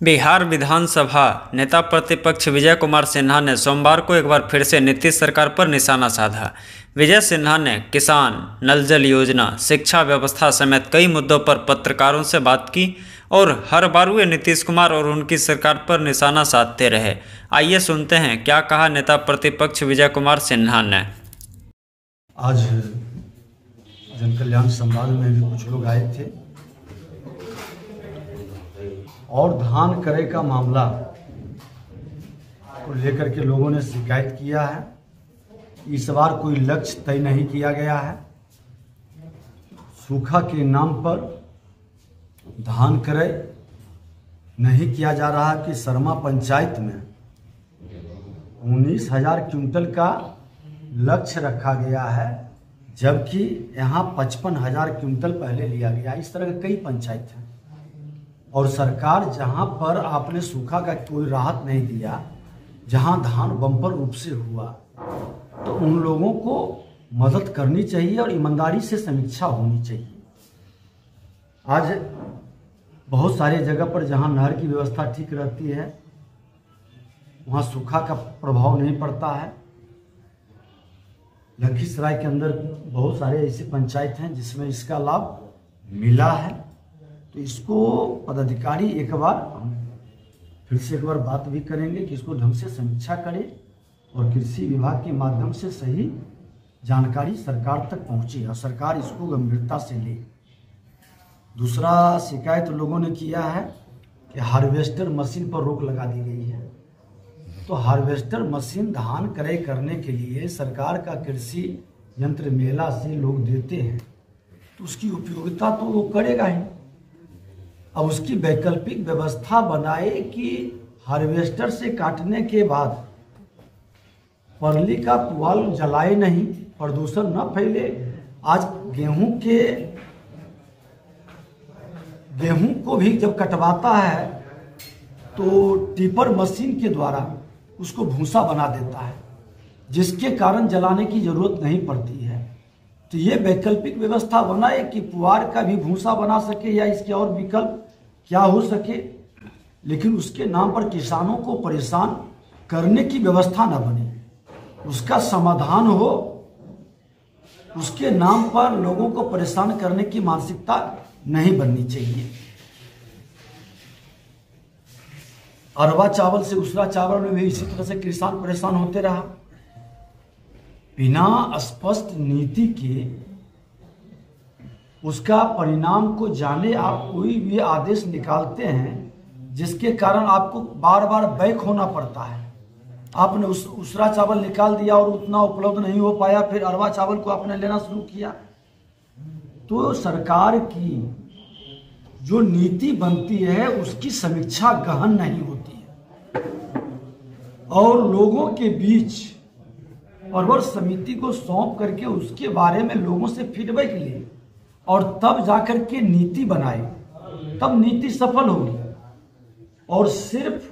बिहार विधानसभा नेता प्रतिपक्ष विजय कुमार सिन्हा ने सोमवार को एक बार फिर से नीतीश सरकार पर निशाना साधा। विजय सिन्हा ने किसान, नल जल योजना, शिक्षा व्यवस्था समेत कई मुद्दों पर पत्रकारों से बात की और हर बार वे नीतीश कुमार और उनकी सरकार पर निशाना साधते रहे। आइए सुनते हैं क्या कहा नेता प्रतिपक्ष विजय कुमार सिन्हा ने। आज जन कल्याण संवाद में भी कुछ लोग आए थे और धान क्रय का मामला को लेकर के लोगों ने शिकायत किया है। इस बार कोई लक्ष्य तय नहीं किया गया है। सूखा के नाम पर धान क्रय नहीं किया जा रहा कि शर्मा पंचायत में 19,000 क्विंटल का लक्ष्य रखा गया है, जबकि यहाँ 55,000 क्विंटल पहले लिया गया। इस तरह के कई पंचायत हैं और सरकार जहाँ पर आपने सूखा का कोई राहत नहीं दिया, जहाँ धान बम्पर रूप से हुआ, तो उन लोगों को मदद करनी चाहिए और ईमानदारी से समीक्षा होनी चाहिए। आज बहुत सारे जगह पर जहाँ नहर की व्यवस्था ठीक रहती है वहाँ सूखा का प्रभाव नहीं पड़ता है। लखीसराय के अंदर बहुत सारे ऐसे पंचायत हैं जिसमें इसका लाभ मिला है। तो इसको पदाधिकारी एक बार फिर से एक बार बात भी करेंगे कि इसको ढंग से समीक्षा करें और कृषि विभाग के माध्यम से सही जानकारी सरकार तक पहुंचे और सरकार इसको गंभीरता से ले। दूसरा शिकायत लोगों ने किया है कि हार्वेस्टर मशीन पर रोक लगा दी गई है। तो हार्वेस्टर मशीन धान क्रय करने के लिए सरकार का कृषि यंत्र मेला से लोग देते हैं, तो उसकी उपयोगिता तो वो करेगा ही। अब उसकी वैकल्पिक व्यवस्था बनाए कि हार्वेस्टर से काटने के बाद परली का पुआल जलाए नहीं, प्रदूषण न फैले। आज गेहूं को भी जब कटवाता है तो टिपर मशीन के द्वारा उसको भूसा बना देता है, जिसके कारण जलाने की जरूरत नहीं पड़ती है। तो ये वैकल्पिक व्यवस्था बनाए कि पुआर का भी भूसा बना सके या इसके और विकल्प क्या हो सके, लेकिन उसके नाम पर किसानों को परेशान करने की व्यवस्था न बने, उसका समाधान हो। उसके नाम पर लोगों को परेशान करने की मानसिकता नहीं बननी चाहिए। अरवा चावल से उसरा चावल में भी इसी तरह से किसान परेशान होते रहा। बिना स्पष्ट नीति के उसका परिणाम को जाने आप कोई भी आदेश निकालते हैं, जिसके कारण आपको बार बार बैक होना पड़ता है। आपने उसरा चावल निकाल दिया और उतना उपलब्ध नहीं हो पाया, फिर अरवा चावल को आपने लेना शुरू किया। तो सरकार की जो नीति बनती है उसकी समीक्षा गहन नहीं होती है और लोगों के बीच परवर समिति को सौंप करके उसके बारे में लोगों से फीडबैक ले और तब जाकर के नीति बनाए, तब नीति सफल होगी। और सिर्फ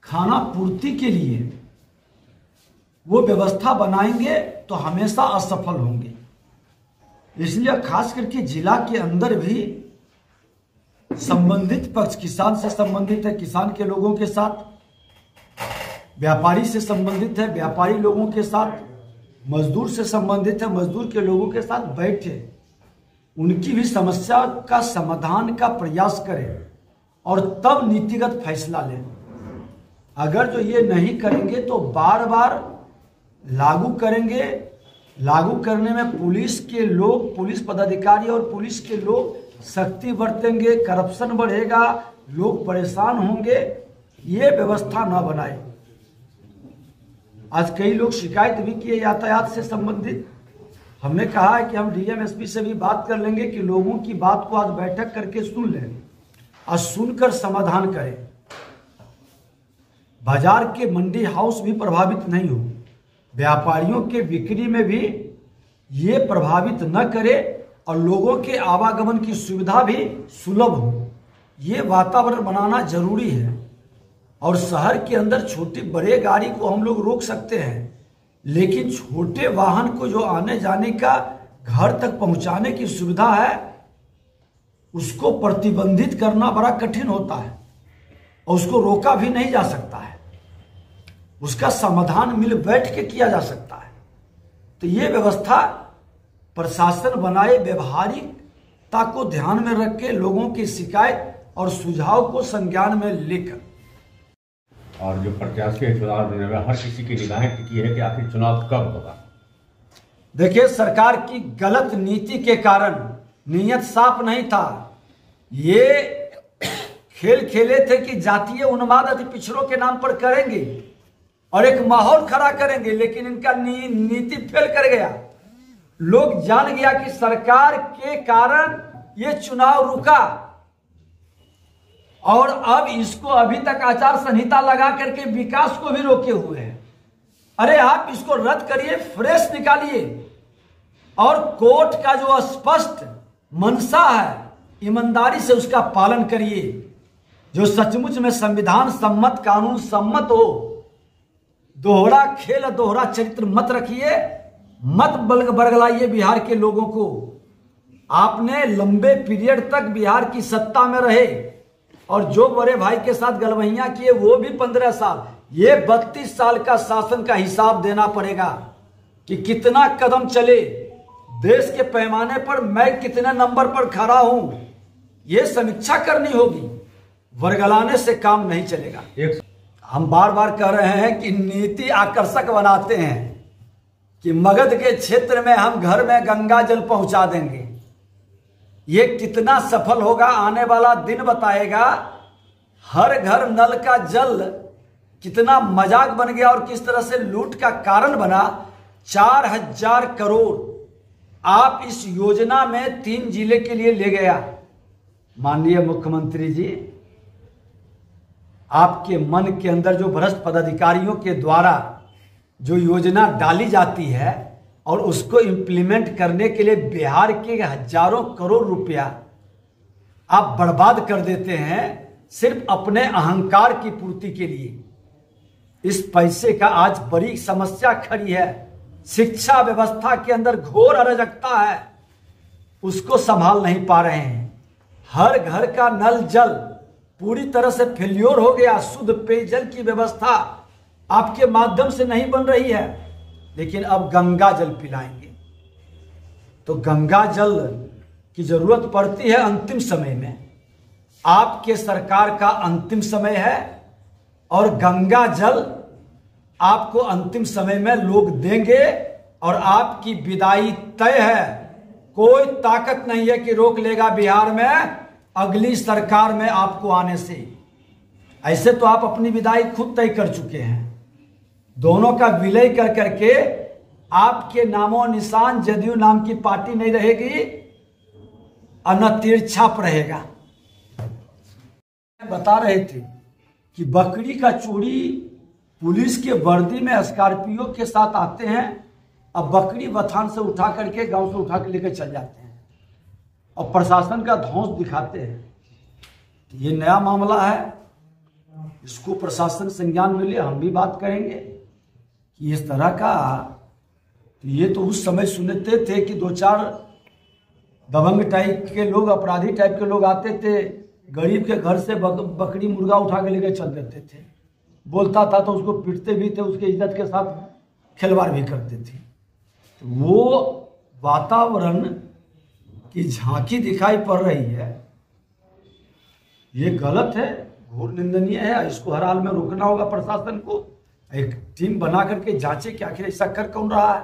खाना पूर्ति के लिए वो व्यवस्था बनाएंगे तो हमेशा असफल होंगे। इसलिए खास करके जिला के अंदर भी संबंधित पक्ष, किसान से संबंधित है, किसान के लोगों के साथ, व्यापारी से संबंधित है, व्यापारी लोगों के साथ, मजदूर से संबंधित है, मजदूर के लोगों के साथ बैठे, उनकी भी समस्या का समाधान का प्रयास करें और तब नीतिगत फैसला लें। अगर जो ये नहीं करेंगे तो बार बार लागू करेंगे, लागू करने में पुलिस के लोग, पुलिस पदाधिकारी और पुलिस के लोग सख्ती बरतेंगे, करप्शन बढ़ेगा, लोग परेशान होंगे। ये व्यवस्था न बनाए। आज कई लोग शिकायत भी किए यातायात से संबंधित। हमने कहा है कि हम डीएम एसपी से भी बात कर लेंगे कि लोगों की बात को आज बैठक करके सुन लें और सुनकर समाधान करें। बाजार के मंडी हाउस भी प्रभावित नहीं हो, व्यापारियों के बिक्री में भी ये प्रभावित न करे और लोगों के आवागमन की सुविधा भी सुलभ हो। ये वातावरण बनाना जरूरी है। और शहर के अंदर छोटे बड़े गाड़ी को हम लोग रोक सकते हैं, लेकिन छोटे वाहन को जो आने जाने का, घर तक पहुंचाने की सुविधा है, उसको प्रतिबंधित करना बड़ा कठिन होता है। और उसको रोका भी नहीं जा सकता है, उसका समाधान मिल बैठ के किया जा सकता है। तो ये व्यवस्था प्रशासन बनाए व्यवहारिकता को ध्यान में रख के लोगों की शिकायत और सुझाव को संज्ञान में लेकर। और जो प्रत्याशी है चुनाव लड़ने में, हर किसी की निगाहें टिकी है कि आखिर चुनाव कब होगा। देखिए, सरकार की गलत नीति के कारण नीयत साफ नहीं था। ये खेल खेले थे कि जातीय उन्माद अति पिछड़ों के नाम पर करेंगे और एक माहौल खड़ा करेंगे, लेकिन इनका नीति फेल कर गया। लोग जान गया कि सरकार के कारण ये चुनाव रुका और अब इसको अभी तक आचार संहिता लगा करके विकास को भी रोके हुए हैं। अरे आप इसको रद्द करिए, फ्रेश निकालिए और कोर्ट का जो स्पष्ट मंशा है ईमानदारी से उसका पालन करिए, जो सचमुच में संविधान सम्मत कानून सम्मत हो। दोहरा खेल दोहरा चरित्र मत रखिए, मत बरगलाइए बिहार के लोगों को। आपने लंबे पीरियड तक बिहार की सत्ता में रहे और जो बड़े भाई के साथ गलवहियां किए वो भी 15 साल। ये 32 साल का शासन का हिसाब देना पड़ेगा कि कितना कदम चले, देश के पैमाने पर मैं कितने नंबर पर खड़ा हूं, ये समीक्षा करनी होगी। वर्गलाने से काम नहीं चलेगा। हम बार बार कह रहे हैं कि नीति आकर्षक बनाते हैं कि मगध के क्षेत्र में हम घर में गंगा जल पहुंचा देंगे। ये कितना सफल होगा आने वाला दिन बताएगा। हर घर नल का जल कितना मजाक बन गया और किस तरह से लूट का कारण बना। 4000 करोड़ आप इस योजना में 3 जिले के लिए ले गया। माननीय मुख्यमंत्री जी, आपके मन के अंदर जो भ्रष्ट पदाधिकारियों के द्वारा जो योजना डाली जाती है और उसको इम्प्लीमेंट करने के लिए बिहार के हजारों करोड़ रुपया आप बर्बाद कर देते हैं सिर्फ अपने अहंकार की पूर्ति के लिए। इस पैसे का आज बड़ी समस्या खड़ी है। शिक्षा व्यवस्था के अंदर घोर अराजकता है, उसको संभाल नहीं पा रहे हैं। हर घर का नल जल पूरी तरह से फेल्योर हो गया। शुद्ध पेयजल की व्यवस्था आपके माध्यम से नहीं बन रही है, लेकिन अब गंगा जल पिलाएंगे। तो गंगा जल की जरूरत पड़ती है अंतिम समय में। आपके सरकार का अंतिम समय है और गंगा जल आपको अंतिम समय में लोग देंगे और आपकी विदाई तय है। कोई ताकत नहीं है कि रोक लेगा बिहार में अगली सरकार में आपको आने से। ऐसे तो आप अपनी विदाई खुद तय कर चुके हैं। दोनों का विलय कर करके आपके नामों निशान जदयू नाम की पार्टी नहीं रहेगी और न तिरछाप रहेगा। बता रहे थे कि बकरी का चोरी पुलिस के वर्दी में स्कॉर्पियो के साथ आते हैं, अब बकरी बथान से उठा करके गांव से उठा के लेकर चल जाते हैं और प्रशासन का ध्वंस दिखाते हैं। ये नया मामला है, इसको प्रशासन संज्ञान में ले। हम भी बात करेंगे कि इस तरह का, तो ये तो उस समय सुनते थे कि 2-4 दबंग टाइप के लोग, अपराधी टाइप के लोग आते थे, गरीब के घर से बकरी मुर्गा उठा के लेकर चल देते थे। बोलता था तो उसको पीटते भी थे, उसके इज्जत के साथ खिलवाड़ भी करते थे। तो वो वातावरण की झांकी दिखाई पड़ रही है, ये गलत है, घोर निंदनीय है। इसको हर हाल में रोकना होगा प्रशासन को। एक टीम बना करके जांचे कि आखिर ऐसा कर कौन रहा है।